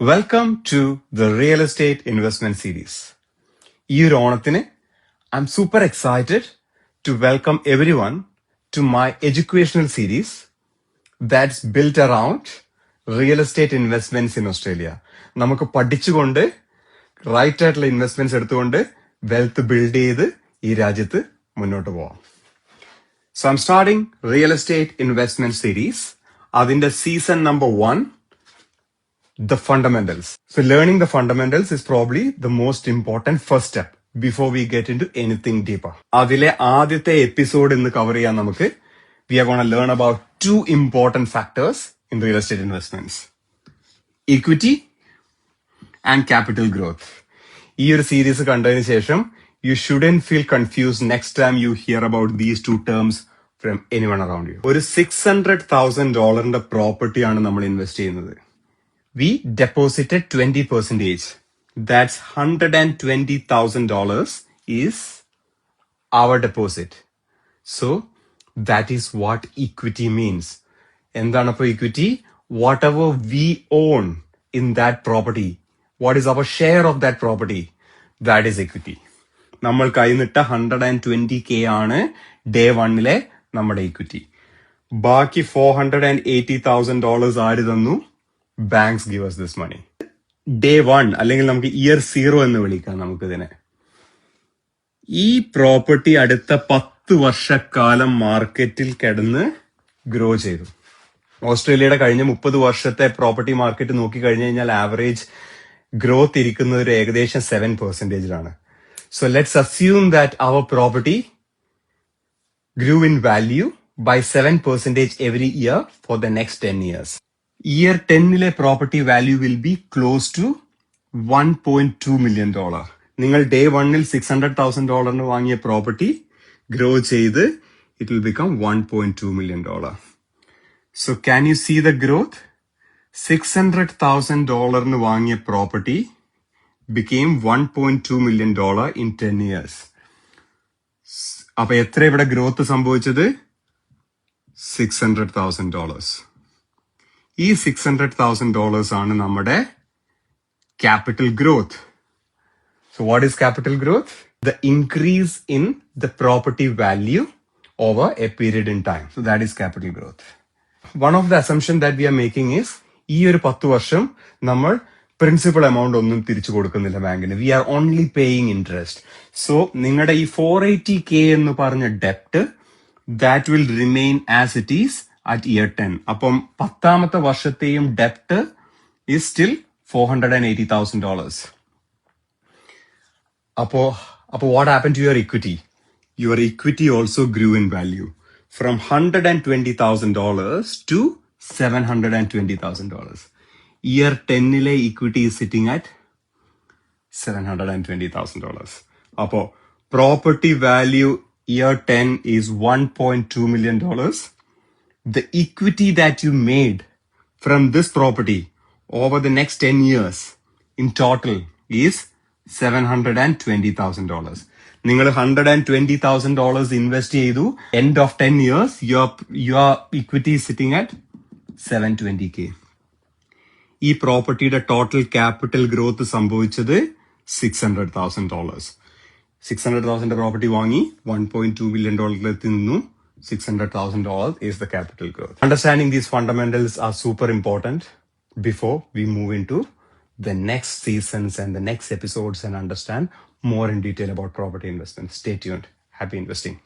Welcome to the Real Estate Investment Series. ഈ ഒരു ഓണത്തിന് I'm super excited to welcome everyone to my educational series that's built around real estate investments in Australia. നമുക്ക് പഠിച്ചുകൊണ്ട് right ആയിട്ടുള്ള investments എടുത്തുകൊണ്ട് wealth build ചെയ്ത് ഈ രാജ്യത്ത് മുന്നോട്ട് പോവാം. So I'm starting Real Estate Investment Series. അതിന്റെ season number 1, the fundamentals. So learning the fundamentals is probably the most important first step before we get into anything deeper. അതിലെ ആദ്യത്തെ episode ഇന്ന് cover ചെയ്യാൻ നമുക്ക് we are going to learn about 2 important factors in real estate investments. Equity and capital growth. ഈ ഒരു series കണ്ടതിന് ശേഷം you shouldn't feel confused next time you hear about these 2 terms from anyone around you. ഒരു $600,000 പ്രോപ്പർട്ടിയാണ് നമ്മൾ invest ചെയ്യുന്നത്. We deposited 20%. That's $120,000 is our deposit. So that is what equity means. എന്താണ് അപ്പോൾ equity? Whatever we own in that property, what is our share of that property? That is equity. നമ്മൾ കൈനിട്ട 120K ആണ് day 1ലെ നമ്മുടെ equity. ബാക്കി $480,000 ആര് തന്നു? Banks give us this money. Day 1 അല്ലെങ്കിൽ നമുക്ക് ഇയർ 0 എന്ന് വിളിക്കാം നമുക്കിതിനെ. ഈ പ്രോപ്പർട്ടി അടുത്ത 10 വർഷക്കാലം മാർക്കറ്റിൽ കിടന്ന് ഗ്രോ ചെയ്തു. ഓസ്ട്രേലിയയുടെ കഴിഞ്ഞ 30 വർഷത്തെ പ്രോപ്പർട്ടി മാർക്കറ്റ് നോക്കി കഴിഞ്ഞു കഴിഞ്ഞാൽ ആവറേജ് ഗ്രോത്ത് ഇരിക്കുന്നത് ഒരു ഏകദേശം 7%. So let's assume that our property grew in value by 7% every year for the next 10 years. Year 10ലെ property value will be close to $1.2 million. നിങ്ങൾ ഡേ 1ൽ $600,000 വാങ്ങിയ പ്രോപ്പർട്ടി ഗ്രോ ചെയ്ത് it will become $1.2 million. So can you see the growth? $600,000 വാങ്ങിയ property became $1.2 million in 10 years. അപ്പൊ എത്ര ഇവിടെ growth സംഭവിച്ചത്? $600,000. ഈ $600,000 ആണ് നമ്മുടെ capital growth. So what is capital growth? The increase in the property value over a period in time. So that is capital growth. One of the assumption that we are making is ഈ ഒരു 10 വർഷം നമ്മൾ principal amount ഒന്നും തിരിച്ചു കൊടുക്കുന്നില്ല ബാങ്കിന്. We are only paying interest. So നിങ്ങളുടെ ഈ 480K എന്ന് പറഞ്ഞ ഡെപ്റ്റ് that will remain as it is at year 10. അപ്പം 10ാമത്തെ വർഷത്തെയും ഡെപ്റ്റ് is still $480,000. അപ്പോ what happened to your equity? Your equity also grew in value from $120,000 to $720,000. Year 10ലെ equity is sitting at $720,000. അപ്പോ property value year 10 is $1.2 million. The equity that you made from this property over the next 10 years in total is $720,000. നിങ്ങൾ $120,000 invest ചെയ്തു. End of 10 years, your equity is sitting at $720K. ഈ പ്രോപ്പർട്ടിയുടെ total capital growth സംഭവിച്ചത് $600,000. $600,000 property വാങ്ങി $1.2 million നിന്നു $600,000 is the capital growth. Understanding these fundamentals are super important before we move into the next seasons and the next episodes and understand more in detail about property investment. Stay tuned. Happy investing.